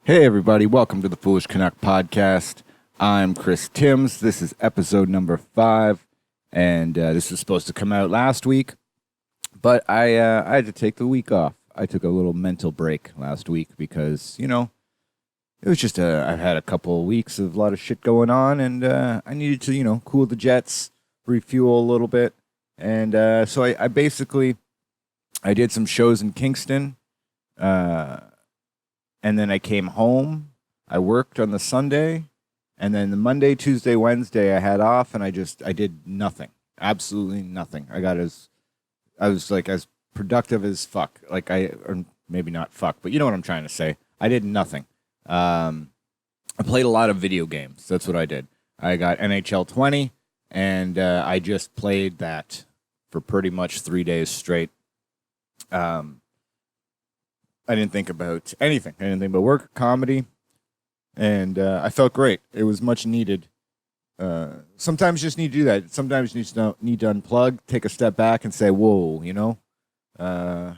Hey everybody, welcome to the Foolish Canuck podcast. I'm Chris Timms. This is episode number 5, and this was supposed to come out last week, but I had to take the week off. I took a little mental break last week because, it was just I've had a couple of weeks of a lot of shit going on, and I needed to, cool the jets, refuel a little bit, and so I basically, I did some shows in Kingston, and then I came home. I worked on the Sunday, and then the Monday, Tuesday, Wednesday I had off, and I did nothing, absolutely nothing. I was like as productive as fuck. Or maybe not fuck, but you know what I'm trying to say. I did nothing. I played a lot of video games. That's what I did. I got NHL 20, and I just played that for pretty much 3 days straight. I didn't think about anything. I didn't think about work, comedy, and I felt great. It was much needed. Sometimes you just need to do that. Sometimes you need to unplug, take a step back, and say, whoa, a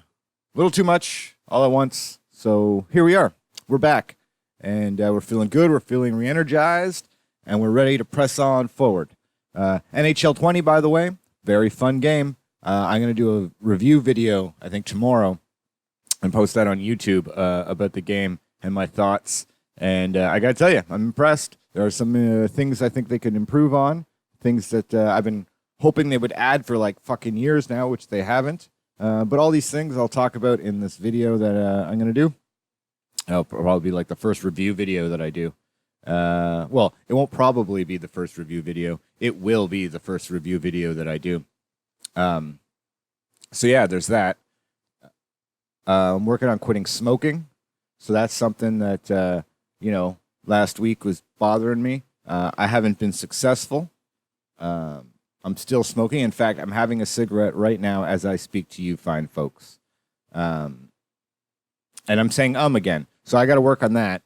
little too much all at once. So here we are. We're back, and we're feeling good. We're feeling re-energized, and we're ready to press on forward. NHL 20, by the way, very fun game. I'm going to do a review video, I think, tomorrow, and post that on YouTube about the game and my thoughts. And I got to tell you, I'm impressed. There are some things I think they could improve on, things that I've been hoping they would add for like fucking years now, which they haven't. But all these things I'll talk about in this video that I'm going to do. It'll probably be like the first review video that I do. Well, it won't probably be the first review video. It will be the first review video that I do. So yeah, there's that. I'm working on quitting smoking. So that's something that, last week was bothering me. I haven't been successful. I'm still smoking. In fact, I'm having a cigarette right now as I speak to you fine folks. And I'm saying again. So I got to work on that.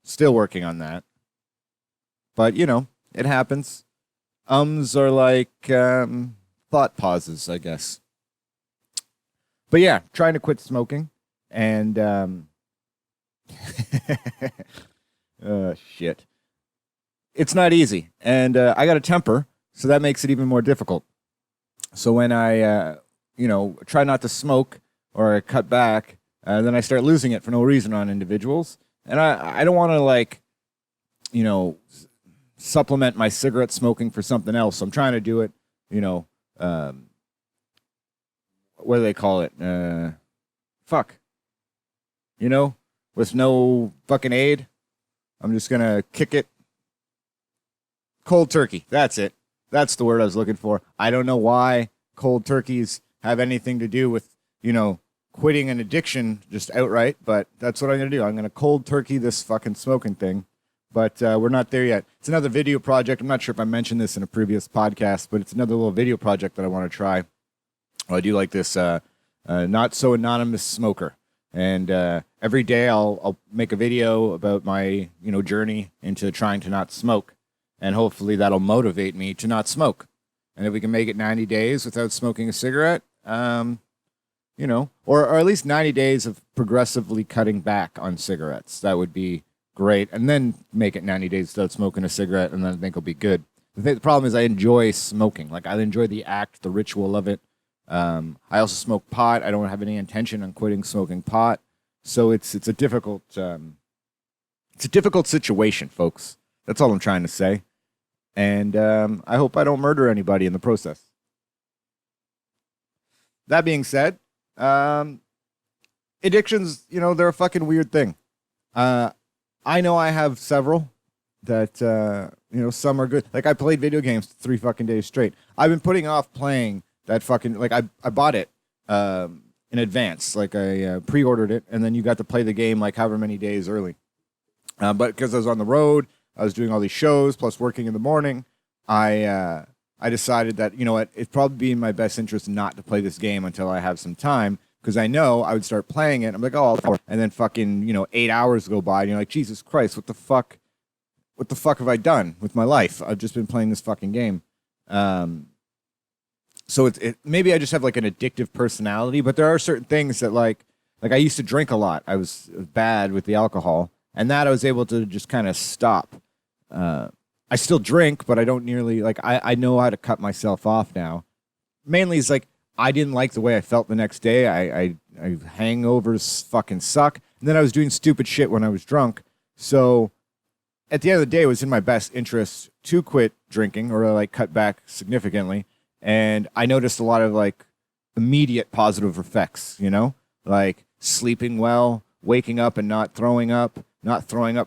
Still working on that. But, it happens. Ums are like thought pauses, I guess. But yeah, trying to quit smoking, and shit, it's not easy, and I got a temper, so that makes it even more difficult. So when I, try not to smoke or I cut back, then I start losing it for no reason on individuals, and I don't want to supplement my cigarette smoking for something else. So I'm trying to do it, what do they call it? With no fucking aid. I'm just going to kick it. Cold turkey. That's it. That's the word I was looking for. I don't know why cold turkeys have anything to do with, quitting an addiction just outright, but that's what I'm going to do. I'm going to cold turkey this fucking smoking thing, but we're not there yet. It's another video project. I'm not sure if I mentioned this in a previous podcast, but it's another little video project that I want to try. Well, I do like this not so anonymous smoker, and every day I'll make a video about my journey into trying to not smoke, and hopefully that'll motivate me to not smoke. And if we can make it 90 days without smoking a cigarette, or at least 90 days of progressively cutting back on cigarettes, that would be great. And then make it 90 days without smoking a cigarette, and then I think it'll be good. The problem is I enjoy smoking. Like, I enjoy the act, the ritual of it. I also smoke pot. I don't have any intention on quitting smoking pot, so it's a difficult situation, folks. That's all I'm trying to say, and I hope I don't murder anybody in the process. That being said, addictions, they're a fucking weird thing. I know I have several that some are good. Like, I played video games 3 fucking days straight. I've been putting off playing. That fucking, like, I bought it in advance. Like, I pre-ordered it, and then you got to play the game, like, however many days early. But because I was on the road, I was doing all these shows, plus working in the morning, I decided that, it'd probably be in my best interest not to play this game until I have some time, because I know I would start playing it, I'm like, and then fucking, 8 hours go by, and you're like, Jesus Christ, what the fuck have I done with my life? I've just been playing this fucking game. So maybe I just have like an addictive personality, but there are certain things that, like, Like I used to drink a lot. I was bad with the alcohol, and that I was able to just kind of stop. I still drink, but I don't nearly like. I know how to cut myself off now. Mainly, it's like I didn't like the way I felt the next day. I hangovers fucking suck. And then I was doing stupid shit when I was drunk. So at the end of the day, it was in my best interest to quit drinking or like cut back significantly. And I noticed a lot of like immediate positive effects, you know, like sleeping well, waking up and not throwing up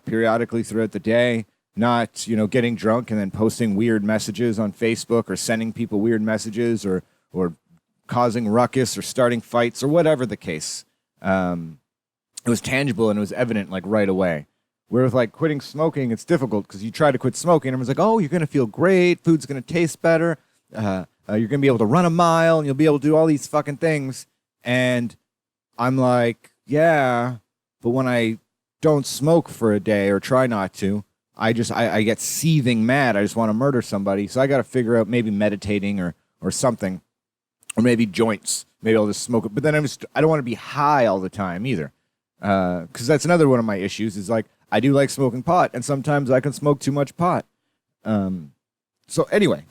periodically throughout the day, not, you know, getting drunk and then posting weird messages on Facebook or sending people weird messages or causing ruckus or starting fights or whatever the case. It was tangible and it was evident like right away. Where with like quitting smoking, it's difficult because you try to quit smoking and everyone's like, oh, you're going to feel great. Food's going to taste better. You're going to be able to run a mile and you'll be able to do all these fucking things. And I'm like, yeah, but when I don't smoke for a day or try not to, I get seething mad. I just want to murder somebody. So I got to figure out maybe meditating or something, or maybe joints. Maybe I'll just smoke it. But then I don't want to be high all the time either. Because that's another one of my issues is like, I do like smoking pot and sometimes I can smoke too much pot. So anyway,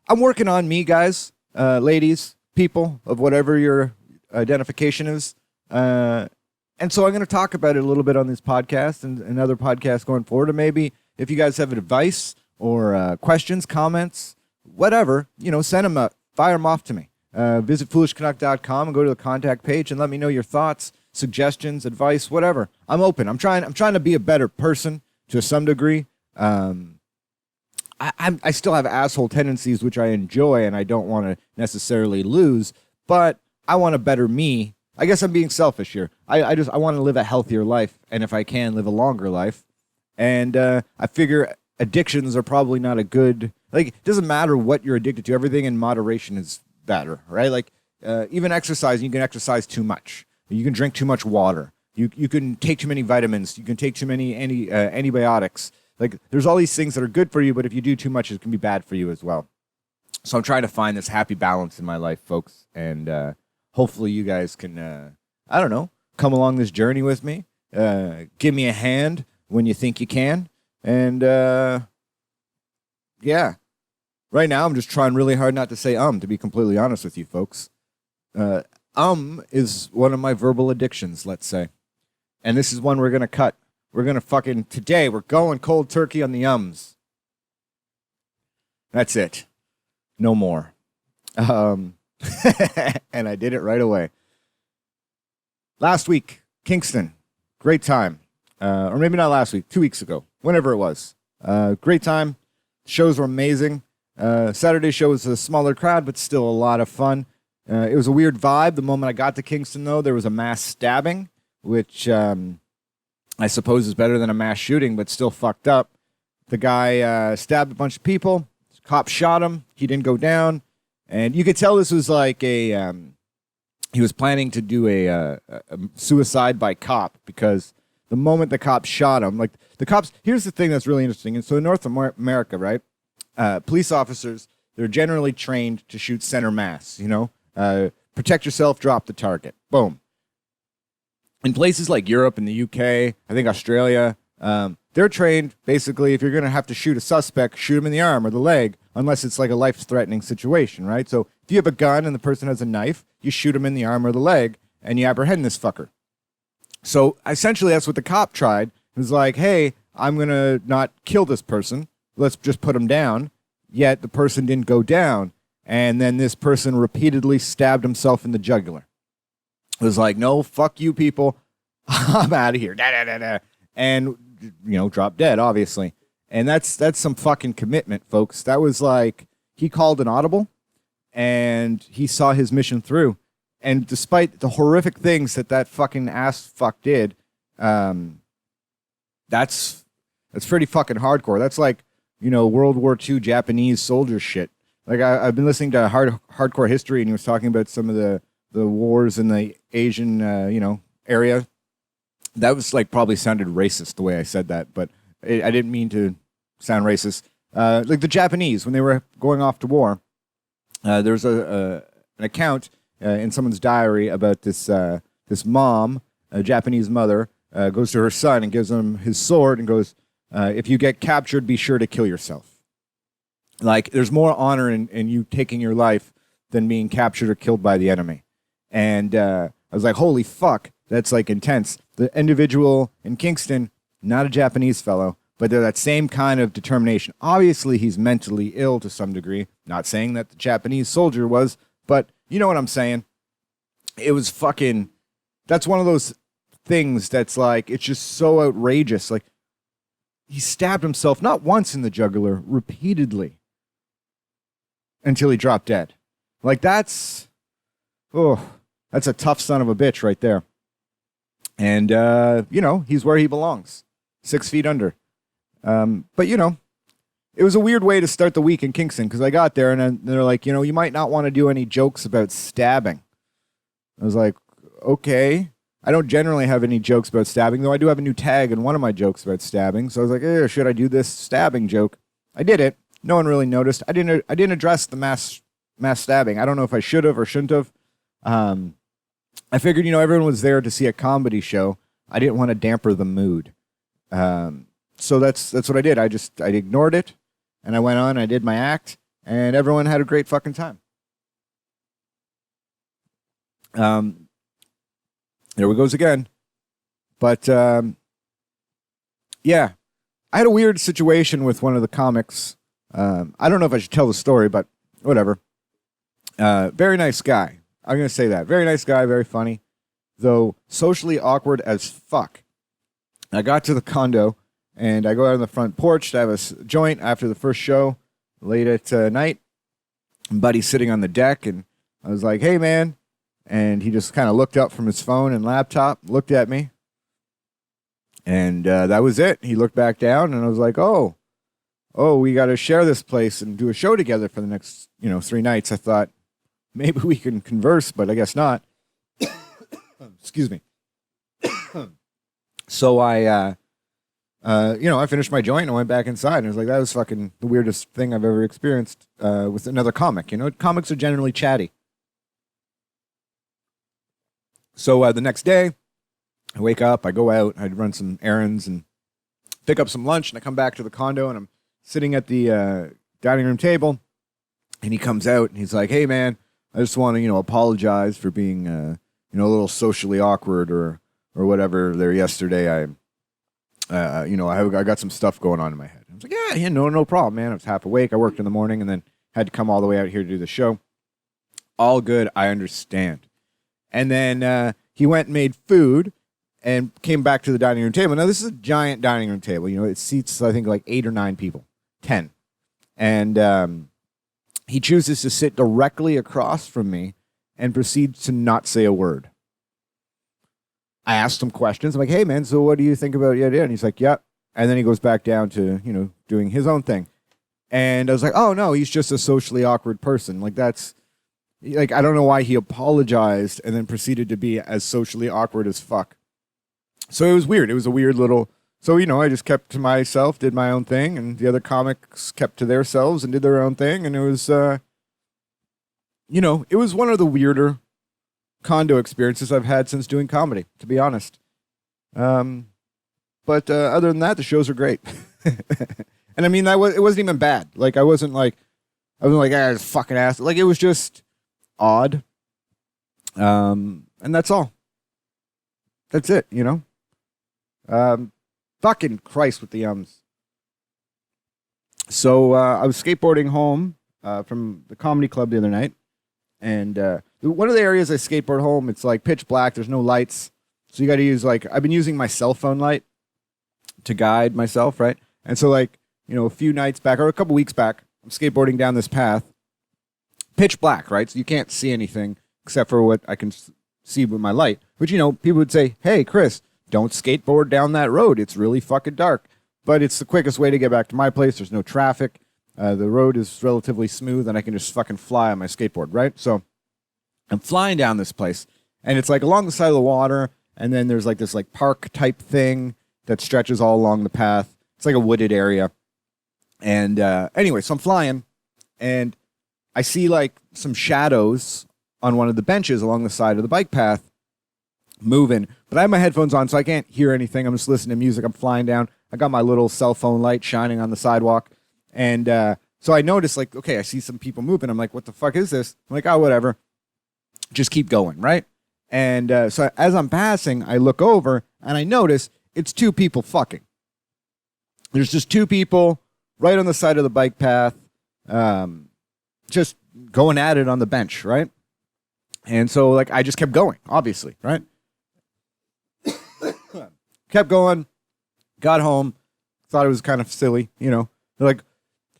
I'm working on me, guys, ladies, people of whatever your identification is. And so I'm going to talk about it a little bit on this podcast and other podcasts going forward. And maybe if you guys have advice or questions, comments, whatever, you know, send them up, fire them off to me. Visit foolishcanuck.com and go to the contact page and let me know your thoughts, suggestions, advice, whatever. I'm open. I'm trying to be a better person to some degree. I still have asshole tendencies, which I enjoy and I don't want to necessarily lose, but I want a better me. I guess I'm being selfish here. I want to live a healthier life, and if I can, live a longer life. And I figure addictions are probably not a good... Like, it doesn't matter what you're addicted to. Everything in moderation is better, right? Like, even exercising, you can exercise too much. You can drink too much water. You can take too many vitamins. You can take too many antibiotics. Like, there's all these things that are good for you, but if you do too much, it can be bad for you as well. So I'm trying to find this happy balance in my life, folks, and... hopefully you guys can, I don't know, come along this journey with me. Give me a hand when you think you can. And, yeah. Right now I'm just trying really hard not to say to be completely honest with you, folks. Is one of my verbal addictions, let's say. And this is one we're going to cut. We're going to today we're going cold turkey on the ums. That's it. No more. And I did it right away. Last week, Kingston, great time. Or maybe not last week, 2 weeks ago, whenever it was. Great time. Shows were amazing. Saturday show was a smaller crowd, but still a lot of fun. It was a weird vibe. The moment I got to Kingston, though, there was a mass stabbing, which I suppose is better than a mass shooting, but still fucked up. The guy stabbed a bunch of people. Cops shot him. He didn't go down. And you could tell this was like he was planning to do a suicide by cop, because the moment the cops shot him, like the cops, here's the thing that's really interesting. And so in North America, right, police officers, they're generally trained to shoot center mass, you know, protect yourself, drop the target, boom. In places like Europe and the UK, I think Australia, they're trained basically if you're going to have to shoot a suspect, shoot him in the arm or the leg, unless it's like a life-threatening situation, right? So if you have a gun and the person has a knife, you shoot him in the arm or the leg, and you apprehend this fucker. So essentially that's what the cop tried. It was like, hey, I'm going to not kill this person. Let's just put him down. Yet the person didn't go down. And then this person repeatedly stabbed himself in the jugular. It was like, no, fuck you people. I'm out of here. Da, da, da, da. And, you know, drop dead, obviously. And that's some fucking commitment, folks. That was like, he called an audible, and he saw his mission through. And despite the horrific things that fucking ass fuck did, that's pretty fucking hardcore. That's like, you know, World War II Japanese soldier shit. Like, I've been listening to hardcore history, and he was talking about some of the wars in the Asian, area. That was like probably sounded racist the way I said that, but I didn't mean to sound racist. Like the Japanese, when they were going off to war, there was an account in someone's diary about this this mom, a Japanese mother, goes to her son and gives him his sword and goes, if you get captured, be sure to kill yourself. Like, there's more honor in you taking your life than being captured or killed by the enemy. And I was like, holy fuck, that's like intense. The individual in Kingston, not a Japanese fellow, but they're that same kind of determination. Obviously, he's mentally ill to some degree. Not saying that the Japanese soldier was, but you know what I'm saying. It was fucking, that's one of those things that's like, it's just so outrageous. Like, he stabbed himself not once in the jugular, repeatedly, until he dropped dead. Like, that's a tough son of a bitch right there. And, he's where he belongs. 6 feet under. But, it was a weird way to start the week in Kingston, because I got there and they're like, you might not want to do any jokes about stabbing. I was like, okay. I don't generally have any jokes about stabbing, though I do have a new tag in one of my jokes about stabbing. So I was like, should I do this stabbing joke? I did it. No one really noticed. I didn't address the mass stabbing. I don't know if I should have or shouldn't have. I figured, everyone was there to see a comedy show. I didn't want to damper the mood. So that's what I did. I ignored it, and I went on, I did my act, and everyone had a great fucking time. There we goes again. But, yeah. I had a weird situation with one of the comics. I don't know if I should tell the story, but whatever. Very nice guy. I'm going to say that. Very nice guy, very funny. Though socially awkward as fuck. I got to the condo, and I go out on the front porch to have a joint after the first show, late at night. And Buddy's sitting on the deck, and I was like, hey, man. And he just kind of looked up from his phone and laptop, looked at me. And that was it. He looked back down, and I was like, oh, we got to share this place and do a show together for the next, 3 nights. I thought maybe we can converse, but I guess not. Excuse me. So I finished my joint and I went back inside, and I was like, that was fucking the weirdest thing I've ever experienced with another comic. Comics are generally chatty. So the next day, I wake up, I go out, I run some errands and pick up some lunch, and I come back to the condo, and I'm sitting at the dining room table, and he comes out, and he's like, hey, man, I just want to, apologize for being, a little socially awkward or whatever there yesterday. I got some stuff going on in my head. I was like, yeah, no problem, man. I was half awake. I worked in the morning and then had to come all the way out here to do the show. All good. I understand. And then he went and made food and came back to the dining room table. Now, this is a giant dining room table. It seats, I think, like 8 or 9 people, 10. And he chooses to sit directly across from me and proceeds to not say a word. I asked him questions. I'm like, hey, man, so what do you think about it? And he's like, yep. And then he goes back down to, doing his own thing. And I was like, oh, no, he's just a socially awkward person. Like, that's, like, I don't know why he apologized and then proceeded to be as socially awkward as fuck. So it was weird. It was a weird little, so, I just kept to myself, did my own thing, and the other comics kept to themselves and did their own thing. And it was, it was one of the weirder condo experiences I've had since doing comedy, to be honest. But other than that, the shows are great. And I mean, it wasn't even bad. Like, I wasn't like, it's fucking ass. Like, it was just odd. And that's all. That's it, Fucking Christ with the ums. So I was skateboarding home from the comedy club the other night. And one of the areas I skateboard home, it's like pitch black. There's no lights. So you got to use, like, I've been using my cell phone light to guide myself, right? And so, like, a few nights back or a couple weeks back, I'm skateboarding down this path. Pitch black, right? So you can't see anything except for what I can see with my light. Which, people would say, hey, Chris, don't skateboard down that road. It's really fucking dark. But it's the quickest way to get back to my place. There's no traffic. The road is relatively smooth, and I can just fucking fly on my skateboard, right? So I'm flying down this place, and it's like along the side of the water, and then there's like this like park type thing that stretches all along the path. It's like a wooded area. And anyway, so I'm flying, and I see like some shadows on one of the benches along the side of the bike path. moving, but I have my headphones on, so I can't hear anything. I'm just listening to music. I'm flying down. I got my little cell phone light shining on the sidewalk. And so I noticed, like, okay, I see some people moving. I'm like, what the fuck is this? I'm like, oh, whatever. Just keep going, right? And so as I'm passing, I look over, and I notice it's two people fucking. There's just two people right on the side of the bike path, just going at it on the bench, right? And so, like, I just kept going, obviously, right? Kept going, got home, thought it was kind of silly, you know. They're like,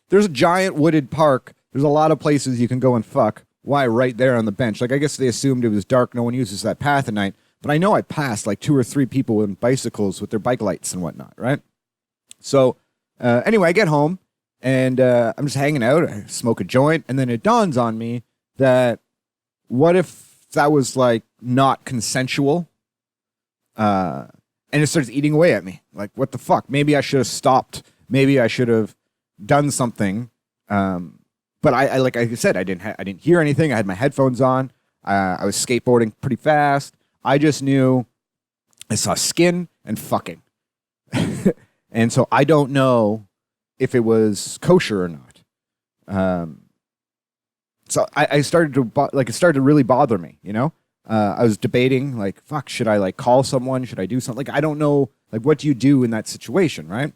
there's a giant wooded park. There's a lot of places you can go and fuck. Why right there on the bench? Like, I guess they assumed it was dark. No one uses that path at night. But I know I passed like 2 or 3 people in bicycles with their bike lights and whatnot, right? So, anyway, I get home, and I'm just hanging out. I smoke a joint, and then it dawns on me that what if that was, like, not consensual? And it starts eating away at me. Like, what the fuck? Maybe I should have stopped. Maybe I should have done something. But I like I said, I didn't hear anything. I had my headphones on. I was skateboarding pretty fast. I just knew I saw skin and fucking. And so I don't know if it was kosher or not. So I started to, it started to really bother me, you know? I was debating, like, fuck, should I, like, call someone? Should I do something? Like, I don't know, like, what do you do in that situation, right?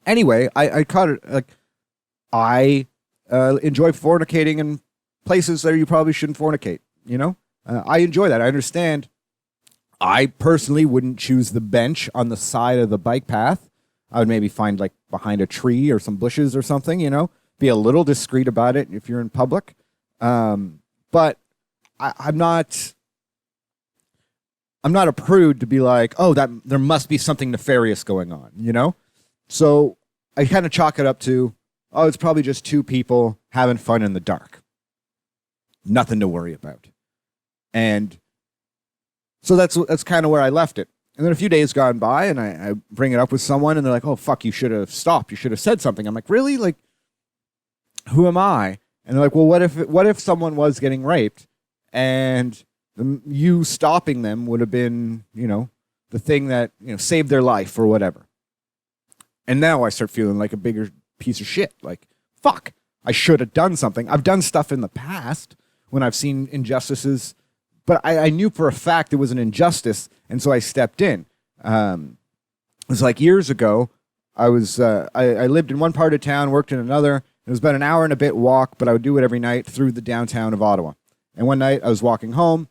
Anyway, I caught it, like, I enjoy fornicating in places that you probably shouldn't fornicate, you know? I enjoy that. I understand. I personally wouldn't choose the bench on the side of the bike path. I would maybe find, like, behind a tree or some bushes or something, you know? Be a little discreet about it if you're in public. But I'm not a prude to be like, oh, that there must be something nefarious going on, you know? So I kind of chalk it up to, oh, it's probably just two people having fun in the dark. Nothing to worry about. And so that's kind of where I left it. And then a few days gone by, and I bring it up with someone, and they're like, oh, fuck, you should have stopped. You should have said something. I'm like, really? Like, who am I? And they're like, well, what if someone was getting raped, and you stopping them would have been, you know, the thing that, you know, saved their life or whatever. And now I start feeling like a bigger piece of shit. Like, fuck, I should have done something. I've done stuff in the past when I've seen injustices, but I knew for a fact it was an injustice, and so I stepped in. It was like years ago. I lived in one part of town, worked in another. It was about an hour and a bit walk, but I would do it every night through the downtown of Ottawa. And one night I was walking home,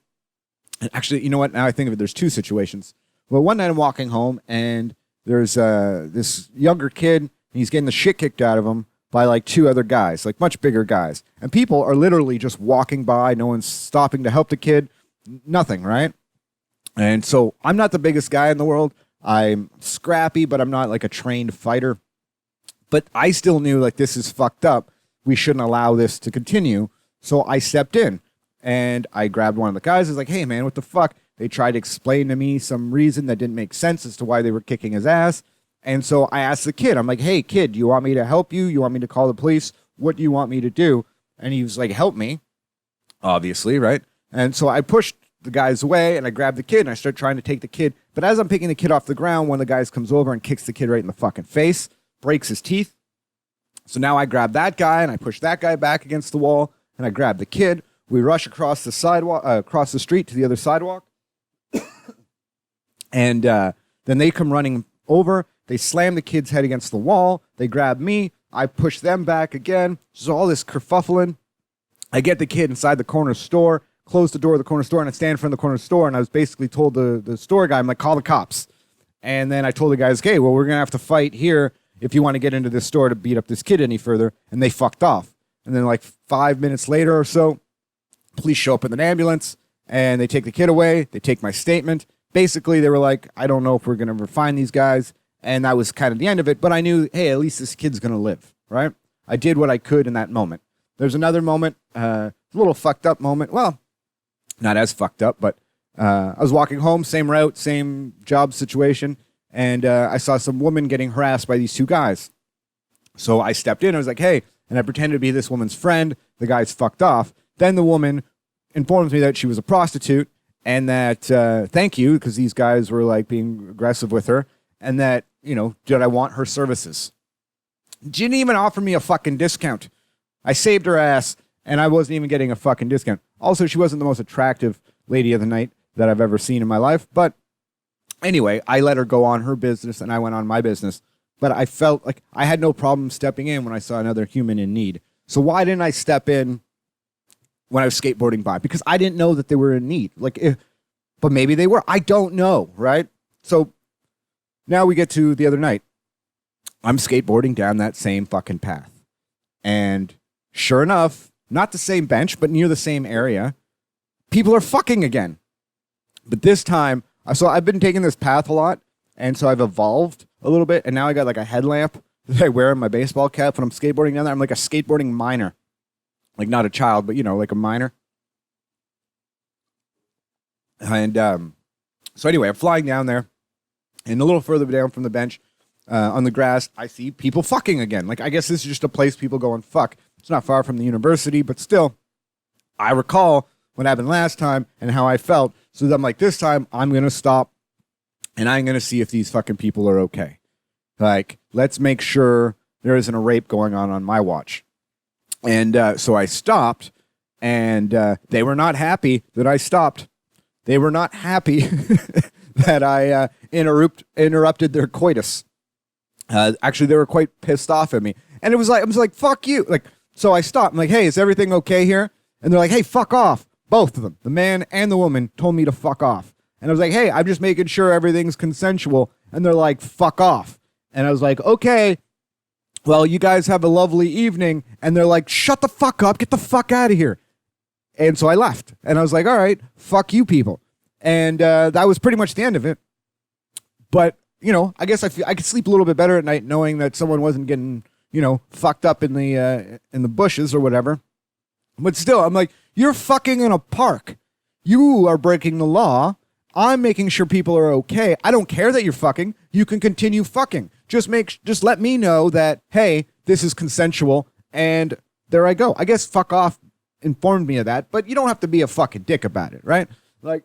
and actually, you know what? Now I think of it, there's two situations. Well, one night I'm walking home, and there's this younger kid, and he's getting the shit kicked out of him by like 2 other guys, like much bigger guys. And people are literally just walking by. No one's stopping to help the kid. Nothing, right? And so I'm not the biggest guy in the world. I'm scrappy, but I'm not like a trained fighter. But I still knew, like, this is fucked up. We shouldn't allow this to continue. So I stepped in. And I grabbed one of the guys. I was like, hey, man, what the fuck? They tried to explain to me some reason that didn't make sense as to why they were kicking his ass. And so I asked the kid, I'm like, hey, kid, do you want me to help you? You want me to call the police? What do you want me to do? And he was like, help me, obviously, right? And so I pushed the guys away, and I grabbed the kid, and I started trying to take the kid. But as I'm picking the kid off the ground, one of the guys comes over and kicks the kid right in the fucking face, breaks his teeth. So now I grab that guy, and I push that guy back against the wall, and I grab the kid. We rush across the sidewalk, across the street to the other sidewalk. And then they come running over. They slam the kid's head against the wall. They grab me. I push them back again. So all this kerfuffling. I get the kid inside the corner store, close the door of the corner store, and I stand in front of the corner store, and I was basically told the store guy, I'm like, call the cops. And then I told the guys, okay, well, we're going to have to fight here if you want to get into this store to beat up this kid any further. And they fucked off. And then like 5 minutes later or so, police show up in an ambulance, and they take the kid away. They take my statement. Basically, they were like, I don't know if we're going to ever find these guys. And that was kind of the end of it. But I knew, hey, at least this kid's going to live, right? I did what I could in that moment. There's another moment, a little fucked up moment. Well, not as fucked up, but I was walking home, same route, same job situation. And I saw some woman getting harassed by these 2 guys. So I stepped in. I was like, hey, and I pretended to be this woman's friend. The guy's fucked off. Then the woman informs me that she was a prostitute, and that thank you, because these guys were like being aggressive with her, and that, you know, did I want her services? Didn't even offer me a fucking discount. I saved her ass, and I wasn't even getting a fucking discount. Also, she wasn't the most attractive lady of the night that I've ever seen in my life. But anyway, I let her go on her business, and I went on my business. But I felt like I had no problem stepping in when I saw another human in need. So why didn't I step in when I was skateboarding by? Because I didn't know that they were in need. But maybe they were. I don't know, right? So now we get to the other night. I'm skateboarding down that same fucking path. And sure enough, not the same bench, but near the same area, people are fucking again. But this time, so I've been taking this path a lot, and so I've evolved a little bit, and now I got like a headlamp that I wear in my baseball cap when I'm skateboarding down there. I'm like a skateboarding minor. Like not a child, but, you know, like a minor. And so anyway, I'm flying down there, and a little further down from the bench, on the grass, I see people fucking again. Like, I guess this is just a place people go and fuck. It's not far from the university, but still, I recall what happened last time and how I felt. So I'm like, this time, I'm going to stop, and I'm going to see if these fucking people are okay. Like, let's make sure there isn't a rape going on my watch. And so I stopped, and they were not happy that I stopped. They were not happy that I interrupted their coitus. Actually, they were quite pissed off at me. And I was like, fuck you. Like, so I stopped. I'm like, hey, is everything okay here? And they're like, hey, fuck off. Both of them, the man and the woman, told me to fuck off. And I was like, hey, I'm just making sure everything's consensual. And they're like, fuck off. And I was like, okay, well, you guys have a lovely evening. And they're like, shut the fuck up. Get the fuck out of here. And so I left. And I was like, all right, fuck you people. And that was pretty much the end of it. But, you know, I guess I could sleep a little bit better at night knowing that someone wasn't getting, you know, fucked up in the bushes or whatever. But still, I'm like, you're fucking in a park. You are breaking the law. I'm making sure people are okay. I don't care that you're fucking. You can continue fucking. Just let me know that, hey, this is consensual, and there I go. I guess fuck off informed me of that, but you don't have to be a fucking dick about it, right? Like,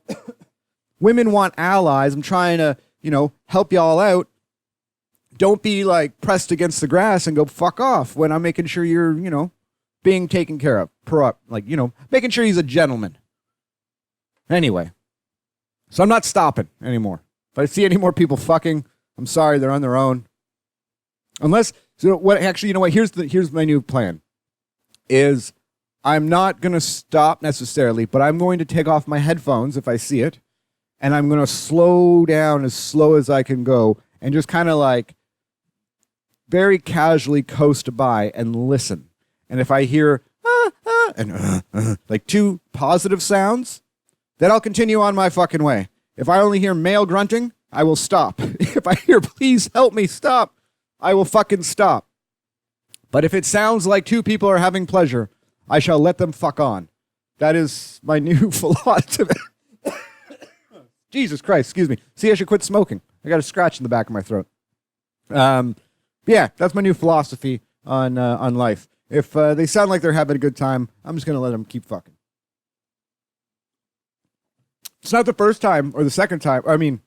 women want allies. I'm trying to, you know, help y'all out. Don't be like pressed against the grass and go fuck off when I'm making sure you're, you know, being taken care of. Like, you know, making sure he's a gentleman. Anyway, so I'm not stopping anymore. If I see any more people fucking, I'm sorry, they're on their own. Unless, so what? Actually, you know what? Here's my new plan. Is I'm not gonna stop necessarily, but I'm going to take off my headphones if I see it, and I'm gonna slow down as slow as I can go, and just kind of like very casually coast by and listen. And if I hear like two positive sounds, then I'll continue on my fucking way. If I only hear male grunting, I will stop. If I hear please help me stop, I will fucking stop. But if it sounds like two people are having pleasure, I shall let them fuck on. That is my new philosophy. Jesus Christ, excuse me. See, I should quit smoking. I got a scratch in the back of my throat. Yeah, that's my new philosophy on life. If they sound like they're having a good time, I'm just going to let them keep fucking. It's not the first time or the second time. I mean,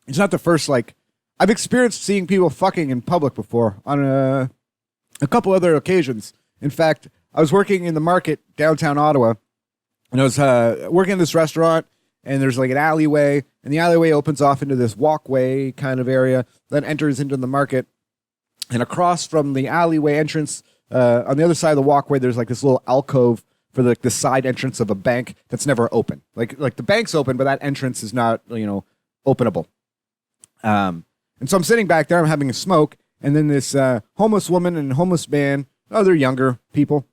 it's not the first, like, I've experienced seeing people fucking in public before on a couple other occasions. In fact, I was working in the market downtown Ottawa, and I was working in this restaurant, and there's like an alleyway, and the alleyway opens off into this walkway kind of area that enters into the market. And across from the alleyway entrance, on the other side of the walkway, there's like this little alcove for like the side entrance of a bank that's never open. Like the bank's open, but that entrance is not, you know, openable. And so I'm sitting back there, I'm having a smoke, and then this homeless woman and homeless man, they're younger people,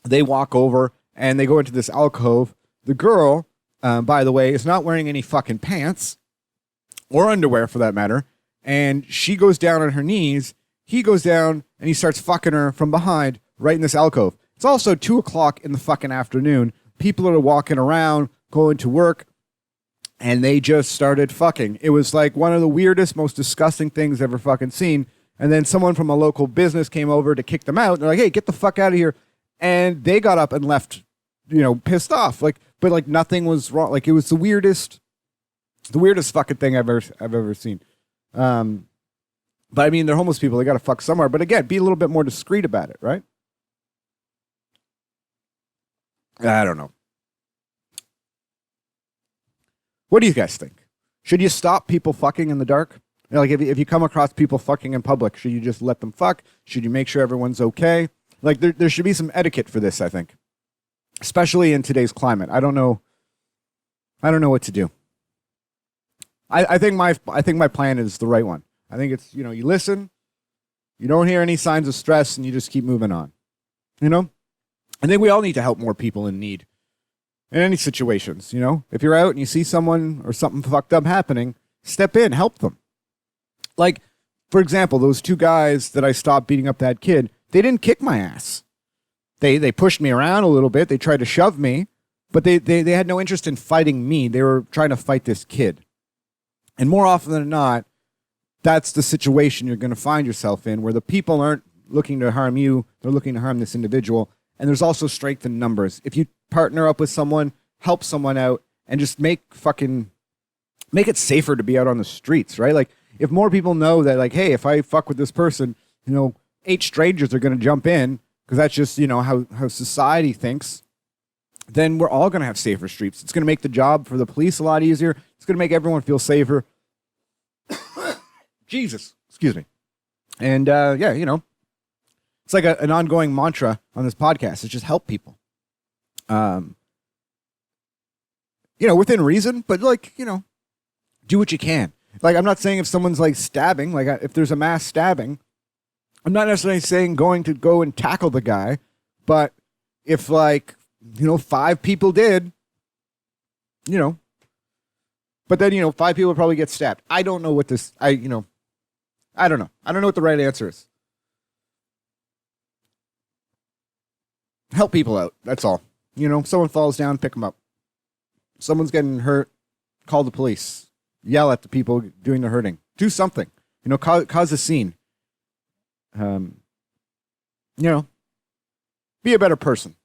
they walk over and they go into this alcove. The girl, by the way, is not wearing any fucking pants or underwear for that matter. And she goes down on her knees. He goes down and he starts fucking her from behind right in this alcove. It's also 2:00 in the fucking afternoon. People are walking around, going to work, and they just started fucking. It was like one of the weirdest, most disgusting things I've ever fucking seen. And then someone from a local business came over to kick them out. They're like, hey, get the fuck out of here. And they got up and left, you know, pissed off. Like, but like nothing was wrong. Like it was the weirdest fucking thing I've ever seen. But I mean, they're homeless people. They got to fuck somewhere. But again, be a little bit more discreet about it, right? I don't know. What do you guys think? Should you stop people fucking in the dark? You know, like if you come across people fucking in public, should you just let them fuck? Should you make sure everyone's okay? Like there should be some etiquette for this, I think. Especially in today's climate. I don't know what to do. I think my plan is the right one. I think it's, you know, you listen, you don't hear any signs of stress, and you just keep moving on. You know? I think we all need to help more people in need. In any situations, you know? If you're out and you see someone or something fucked up happening, step in, help them. Like, for example, those two guys that I stopped beating up that kid, they didn't kick my ass. They pushed me around a little bit. They tried to shove me, but they had no interest in fighting me. They were trying to fight this kid. And more often than not, that's the situation you're going to find yourself in, where the people aren't looking to harm you. They're looking to harm this individual. And there's also strength in numbers. If you partner up with someone, help someone out, and just make it safer to be out on the streets, right? Like, if more people know that, like, hey, if I fuck with this person, you know, 8 strangers are going to jump in, because that's just, you know, how society thinks, then we're all going to have safer streets. It's going to make the job for the police a lot easier. It's going to make everyone feel safer. Jesus, excuse me. And, yeah, you know, it's like an ongoing mantra on this podcast. It's just help people. You know, within reason, but, like, you know, do what you can. Like, I'm not saying if someone's, like, stabbing, like, if there's a mass stabbing, I'm not necessarily saying going to go and tackle the guy, but if, like, you know, 5 people did, you know, but then, you know, 5 people would probably get stabbed. I don't know what this, I don't know. I don't know what the right answer is. Help people out. That's all. You know, someone falls down, pick them up. Someone's getting hurt, call the police. Yell at the people doing the hurting. Do something. You know, cause a scene. You know, be a better person.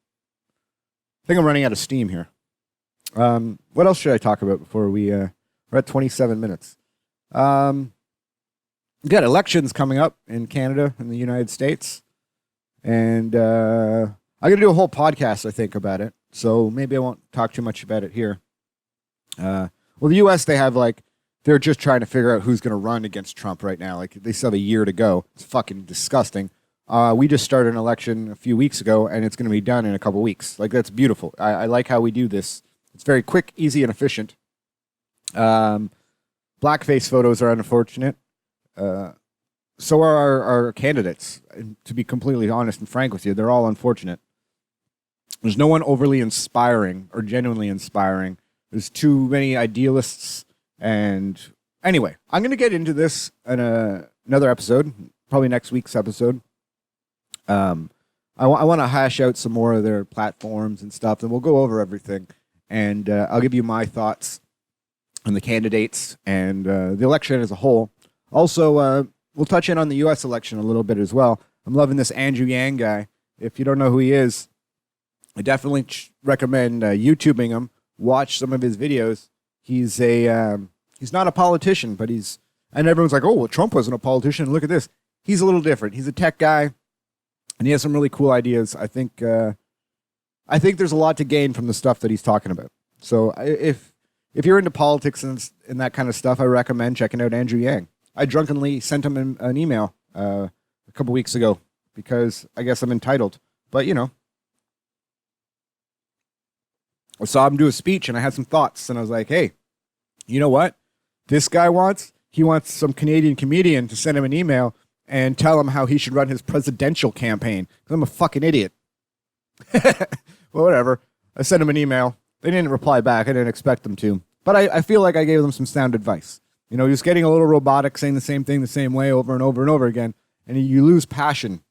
I think I'm running out of steam here. What else should I talk about before we're at 27 minutes? We got elections coming up in Canada and the United States. And I'm going to do a whole podcast, I think, about it. So maybe I won't talk too much about it here. Well, the U.S., they have, like, they're just trying to figure out who's going to run against Trump right now. Like, they still have a year to go. It's fucking disgusting. We just started an election a few weeks ago, and it's going to be done in a couple weeks. Like, that's beautiful. I like how we do this. It's very quick, easy, and efficient. Blackface photos are unfortunate. So are our candidates. And to be completely honest and frank with you, they're all unfortunate. There's no one overly inspiring or genuinely inspiring. There's too many idealists. And anyway, I'm going to get into this in another episode, probably next week's episode. I want to hash out some more of their platforms and stuff, and we'll go over everything. And I'll give you my thoughts on the candidates and the election as a whole. Also, we'll touch in on the U.S. election a little bit as well. I'm loving this Andrew Yang guy. If you don't know who he is, I definitely recommend YouTubing him. Watch some of his videos. He's not a politician, but and everyone's like, oh, well, Trump wasn't a politician. Look at this. He's a little different. He's a tech guy, and he has some really cool ideas. I think there's a lot to gain from the stuff that he's talking about. So if you're into politics and that kind of stuff, I recommend checking out Andrew Yang. I drunkenly sent him an email a couple weeks ago because I guess I'm entitled. But, you know, I saw him do a speech, and I had some thoughts, and I was like, hey, you know what? This guy wants some Canadian comedian to send him an email and tell him how he should run his presidential campaign. Because I'm a fucking idiot. Well, whatever. I sent him an email. They didn't reply back. I didn't expect them to. But I feel like I gave them some sound advice. You know, just getting a little robotic, saying the same thing the same way over and over and over again. And you lose passion.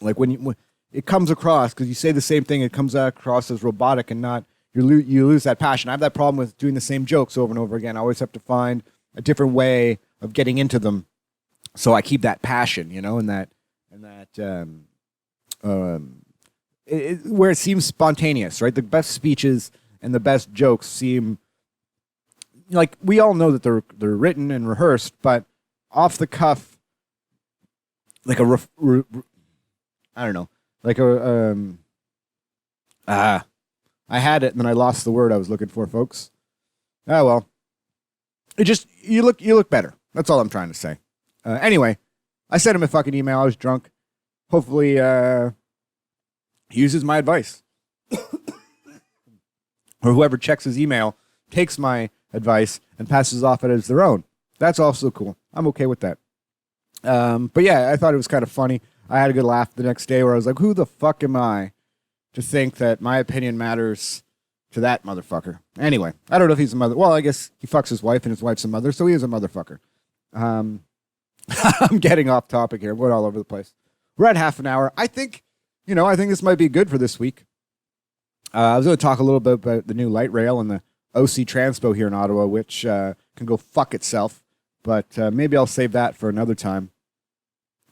Like when it comes across, because you say the same thing, it comes across as robotic and not... You lose that passion. I have that problem with doing the same jokes over and over again. I always have to find a different way of getting into them, so I keep that passion, you know, where it seems spontaneous, right? The best speeches and the best jokes seem like we all know that they're written and rehearsed, but off the cuff, like I don't know, like I had it and then I lost the word I was looking for, folks. Oh well, it just you look better. That's all I'm trying to say. Anyway, I sent him a fucking email. I was drunk. Hopefully, he uses my advice, or whoever checks his email takes my advice and passes off it as their own. That's also cool. I'm okay with that. But yeah, I thought it was kind of funny. I had a good laugh the next day where I was like, who the fuck am I to think that my opinion matters to that motherfucker? Anyway, I don't know if he's a mother. Well, I guess he fucks his wife and his wife's a mother, so he is a motherfucker. I'm getting off topic here. We're all over the place. We're at half an hour. I think this might be good for this week. I was going to talk a little bit about the new light rail and the OC Transpo here in Ottawa, which can go fuck itself. But maybe I'll save that for another time.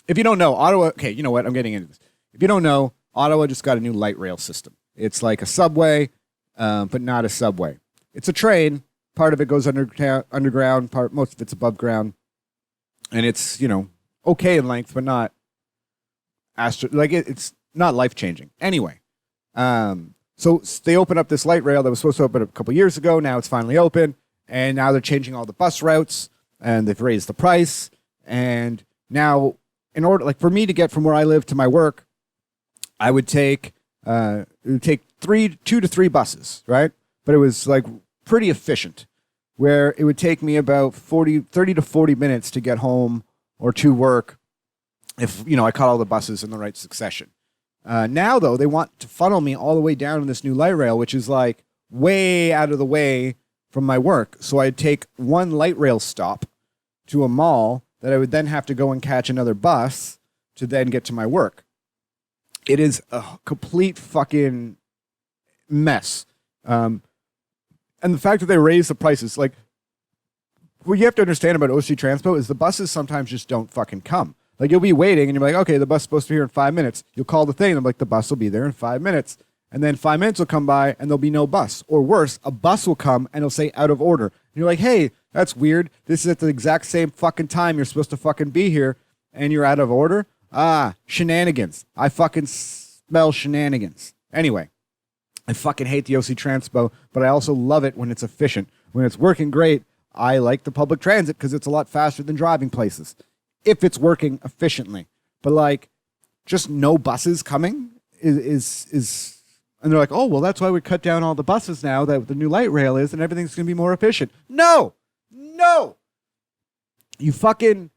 If you don't know, Ottawa... Okay, you know what? I'm getting into this. If you don't know, Ottawa just got a new light rail system. It's like a subway, but not a subway. It's a train. Part of it goes underground. Most of it's above ground. And it's, okay in length, but not... it's not life-changing. Anyway, so they opened up this light rail that was supposed to open a couple years ago. Now it's finally open. And now they're changing all the bus routes. And they've raised the price. And now... in order, for me to get from where I live to my work, I would take, it would take 2 to 3 buses, right? But it was pretty efficient, where it would take me about 30 to 40 minutes to get home or to work if, I caught all the buses in the right succession. Now, though, they want to funnel me all the way down to this new light rail, which is way out of the way from my work. So I'd take one light rail stop to a mall that I would then have to go and catch another bus to then get to my work. It is a complete fucking mess. And the fact that they raise the prices, what you have to understand about OC Transpo is the buses sometimes just don't fucking come. You'll be waiting and you're like, okay, the bus is supposed to be here in 5 minutes. You'll call the thing and I'm like, the bus will be there in 5 minutes. And then 5 minutes will come by and there'll be no bus. Or worse, a bus will come and it'll say out of order. And you're like, hey, that's weird. This is at the exact same fucking time you're supposed to fucking be here and you're out of order. Shenanigans. I fucking smell shenanigans. Anyway, I fucking hate the OC Transpo, but I also love it when it's efficient. When it's working great, I like the public transit because it's a lot faster than driving places. If it's working efficiently. But just no buses coming is and they're like, oh, well, that's why we cut down all the buses now that the new light rail is and everything's going to be more efficient. No! You fucking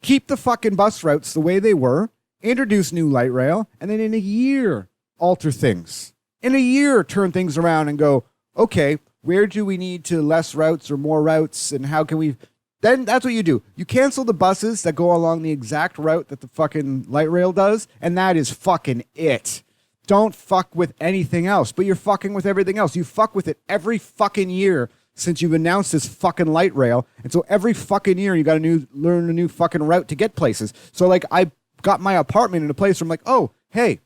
keep the fucking bus routes the way they were, introduce new light rail, and then in a year, alter things. In a year, turn things around and go, okay, where do we need to less routes or more routes, and how can we... Then that's what you do. You cancel the buses that go along the exact route that the fucking light rail does, and that is fucking it. Don't fuck with anything else, but you're fucking with everything else. You fuck with it every fucking year since you've announced this fucking light rail. And so every fucking year you got to learn a new fucking route to get places. So I got my apartment in a place where I'm like, oh, hey,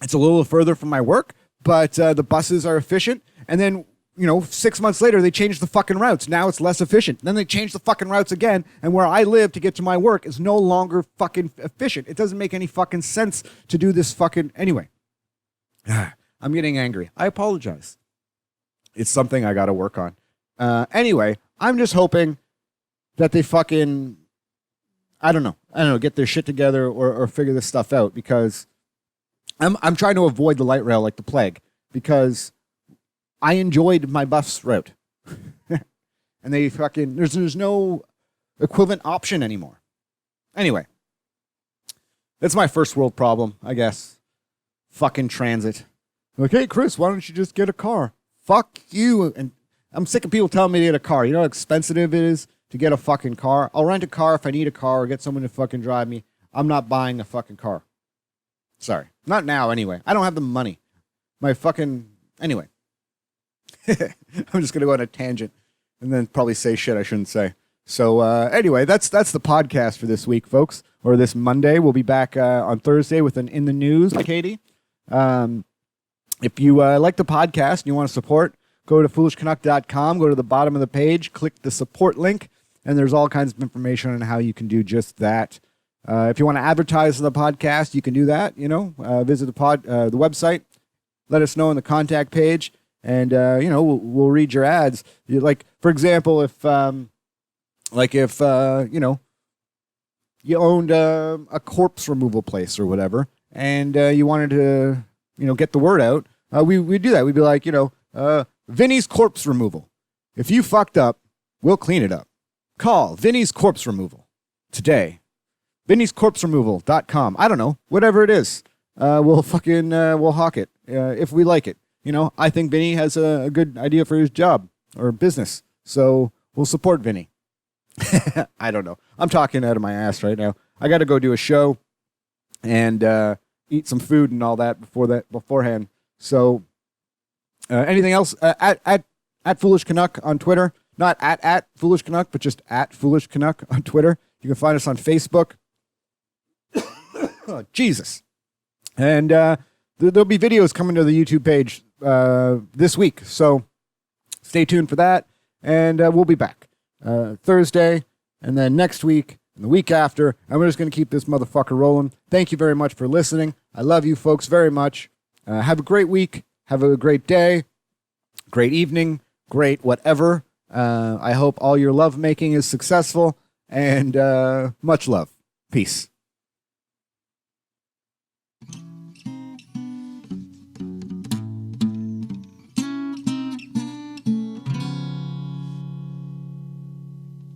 it's a little further from my work, but the buses are efficient. And then, 6 months later, they changed the fucking routes. Now it's less efficient. Then they changed the fucking routes again. And where I live to get to my work is no longer fucking efficient. It doesn't make any fucking sense to do this fucking... Anyway, I'm getting angry. I apologize. It's something I got to work on. Anyway, I'm just hoping that they fucking... I don't know, get their shit together or figure this stuff out because I'm trying to avoid the light rail like the plague because I enjoyed my bus route. And they fucking... There's no equivalent option anymore. Anyway. That's my first world problem, I guess. Fucking transit. Hey, Chris, why don't you just get a car? Fuck you. And I'm sick of people telling me to get a car. You know how expensive it is to get a fucking car? I'll rent a car if I need a car or get someone to fucking drive me. I'm not buying a fucking car. Sorry. Not now, anyway. I don't have the money. My fucking... Anyway. I'm just going to go on a tangent and then probably say shit I shouldn't say. So, anyway, that's the podcast for this week, folks. Or this Monday. We'll be back on Thursday with an In the News, Katie. If you like the podcast and you want to support, go to foolishcanuck.com, go to the bottom of the page, click the support link, and there's all kinds of information on how you can do just that. If you want to advertise on the podcast, you can do that. Visit the website, let us know on the contact page, and we'll read your ads. For example, if you owned a corpse removal place or whatever, and you wanted to get the word out, we do that. We'd be like, Vinny's Corpse Removal. If you fucked up, we'll clean it up. Call Vinny's Corpse Removal today. Vinny'sCorpseRemoval.com. I don't know, whatever it is. We'll hawk it if we like it. I think Vinny has a good idea for his job or business, so we'll support Vinny. I don't know. I'm talking out of my ass right now. I got to go do a show and eat some food and all that beforehand. So anything else? At Foolish Canuck on Twitter. Not at Foolish Canuck, but just at Foolish Canuck on Twitter. You can find us on Facebook. Oh, Jesus. And there'll be videos coming to the YouTube page this week. So stay tuned for that. And we'll be back Thursday and then next week and the week after. And we're just going to keep this motherfucker rolling. Thank you very much for listening. I love you folks very much. Have a great week. Have a great day. Great evening. Great whatever. I hope all your love making is successful. And much love. Peace.